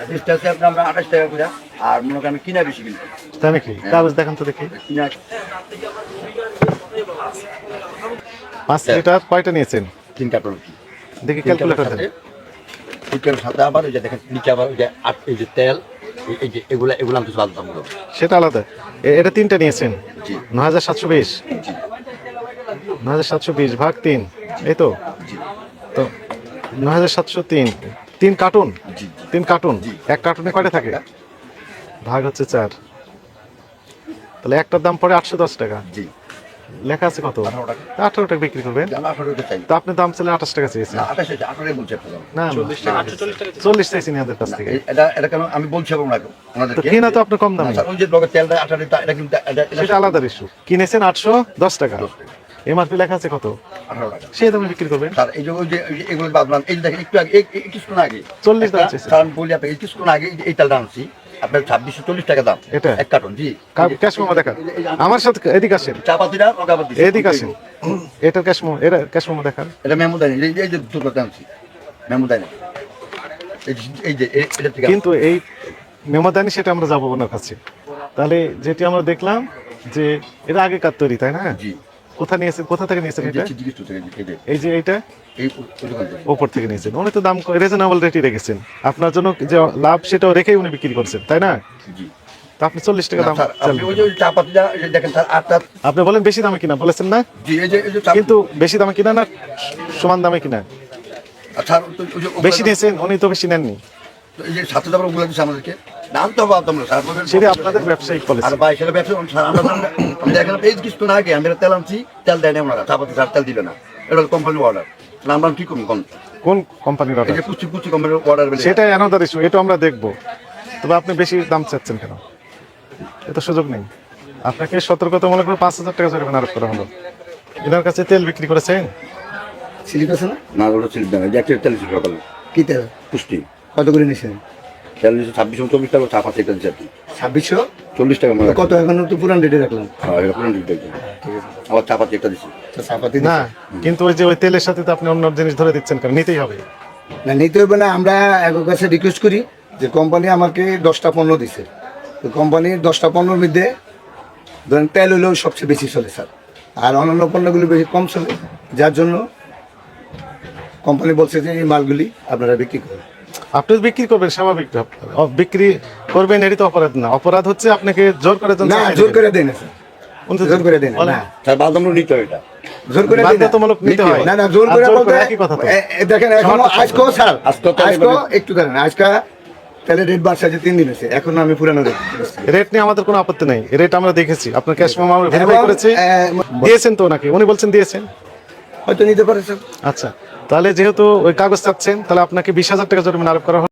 পিসটা হচ্ছে আমরা 28 টাকা করে, আর মনে করেন আমি কিনা বেশি কিনবো। তাই নাকি? কাগজ দেখান তো দেখি। কিনা 5 লিটার কয়টা নিয়েছেন? 3 কার্টন। দেখি ক্যালকুলেটর দেন। এটার সাথে আবার ওই যে দেখেন নিচে আবার ওই যে এই যে তেল, এই যে এগুলা আমি তো বাদ দাম বলবো। সেটা আলাদা। এটা 3টা নিয়েছেন? জি 9720। জি 9720 ভাগ 3, এই তো? জি তো 9703, 3 কার্টুন। জি 3 কার্টুন। জি। এক কার্টুনে কয়টা থাকে? ভাগ হচ্ছে 4, তাহলে একটার দাম পড়ে 810 টাকা। জি। লেখা আছে কত? 18 টাকা। 18 টাকা বিক্রি করবেন? আমি 18 টাকা চাই। তো আপনি দাম ছিলেন 28 টাকা চেয়েছেন। না 28 18 বলছি আপনাকে। না 40 চাইছেন এদের কাছ থেকে। এটা কেন আমি বলছি আপনাকে তো ওনাদেরকে। কিনা তো আপনি কম দামে। স্যার ওই যে লগে তেলটা 18 টাকা, এটা কিন্তু সেটা আলাদা ইস্যু। কিনেছেন 810 টাকা, 10 টাকা, এমআরপি লেখা আছে কত? 18 টাকা। সেই দামে বিক্রি করবেন। স্যার এই যে ওই যে এগুলো বাদলাম, এই যে দেখেন একটু আগে কিছুক্ষণ আগে 40 দাম একটা- চেয়েছে। স্যার আমি বলি আপনাকে কিছুক্ষণ আগে এই তেলটা আনছি আপনার 2640 টাকা দাম। এটা? এক কার্টন। জি ক্যাশ মেমো দেখান আমার সাথে। এদিকে আসেন, চাপাতিটা লগাবার দিছি। এদিকে আসেন। এটা ক্যাশ মেমো, এটা ক্যাশ মেমো দেখান। এটা মেমো দেয়নি, এই যে দুটো কথা আনছি মেমো দেয়নি। এই যে এটা থেকে কিন্তু এই মেমো দেয়নি, সেটা আমরা যাবো ওনার কাছে। তাহলে যেটি আমরা দেখলাম যে এটা আগেকার তৈরি, তাই না? জি কোথা নিয়েছেন, কোথা থেকে নিয়েছেন এই যে এটা? চিকিৎসা থেকে এই যে এই যে এইটা এই দোকান থেকে। ওপর থেকে নিয়েছেন। উনি তো দাম রিজনেবল রেটই রেখেছেন, আপনার জন্য যে লাভ সেটাও রেখেই উনি বিক্রি করছেন, তাই না? জি তো আপনি 40 টাকা দাম স্যার আপনি চাইলেন ওই যে কেন? চাপাতিটা এই যে দেখেন স্যার আটটা। আপনি বলেন বেশি দামে কিনা, বলেছেন না? জি এই যে কিন্তু বেশি দামে কিনা না সমান দামে কিনা? স্যার ওই যে বেশি নিয়েছেন, উনি তো বেশি নেননি। এই যে সাথে দাবার ওগুলো দিচ্ছে আমাদেরকে দাম তো পাবো আমরা স্যার। সেটা আপনাদের ব্যবসায়িক আর পলিসি। ভাই সেটা ব্যবসা স্যার আমরা দেখেন এই কিছু না আগে আমি তেল আনছি, তেল দেয় না ওনারা, চাপাতি স্যার তেল দিবে না, এটা কোম্পানি অর্ডার। আমরা কি করবো কোন কোন কোম্পানির এই অর্ডার? যে কুচি কুচি কোম্পানির অর্ডার বেলে সেটাই অ্যানাদার ইস্যু, এটা আমরা দেখবো। তবে আপনি বেশি দাম চাচ্ছেন কেন? এত সুযোগ নেই। আপনাকে সতর্কতামূলক 5000 টাকা জরিমানা আরোপ করা হলো। এনার কাছে তেল বিক্রি করেছেন? সিলিপ আছে না? না ওটা ছিল না, যে একটা তেল ছিল সকালে কি তেল? পুষ্টি কত করে নিছেন? তেল নিচ্ছে 2640 টাকা, চাপাতি একটা দিচ্ছে আপনি 2600? 40 টাকা মনে হয়। কত এখন তো পুরান রেটে রাখলাম। হ্যাঁ এটা পুরো ঠিক দেখবেন। আবার চাপাতি একটা দিচ্ছি। তো চাপাতি না, কিন্তু ওই যে ওই তেলের সাথে তো আপনি অন্য জিনিস ধরে দিচ্ছেন, কারণ নিতেই হবে। না নিতে হবে না, আমরা একের কাছে রিকোয়েস্ট করি যে কোম্পানি আমাকে 10টা পণ্য দিছে, তো কোম্পানির 10টা পণ্যের মধ্যে ধরেন তেল হলেও সবচেয়ে বেশি চলে স্যার, আর অন্যান্য পণ্যগুলো বেশি কম চলে, যার জন্য কোম্পানি বলছে যে এই মালগুলি আপনারা বিক্রি করেন। আপনি বিক্রি করবেন স্বাভাবিক, বিক্রি করবেন, এটি তো অপরাধ না। অপরাধ হচ্ছে আপনাকে জোর করে না জোর করে দেয় না স্যার, জোর করে দেয় না, বলেন। না স্যার বাদাম নিতে হয় এটা। জোর করে দেয় না। বাধ্যতামূলক নিতে হয়। না না জোর আর করে জোর বলতে একই কথা তো। দেখেন এখনো আজকেও স্যার আজকেও তো আজকেও একটু দাঁড়ান, আজকে তাহলে রেট বাড়ছে, আজ 3 দিন হয়েছে, এখন আমি পুরানো রেট রেট নিয়ে আমাদের কোনো আপত্তি নেই, রেট আমরা দেখেছি। আপনার ক্যাশ মেমো আমরা ভেরিফাই এবং, করেছি। দিয়েছেন তো নাকি? উনি বলছেন দিয়েছেন। হয়তো নিতে পারে স্যার। আচ্ছা, তাহলে যেহেতু ওই কাগজ চাচ্ছেন, তাহলে আপনাকে 20,000 টাকা জরিমানা আরোপ করা হলো।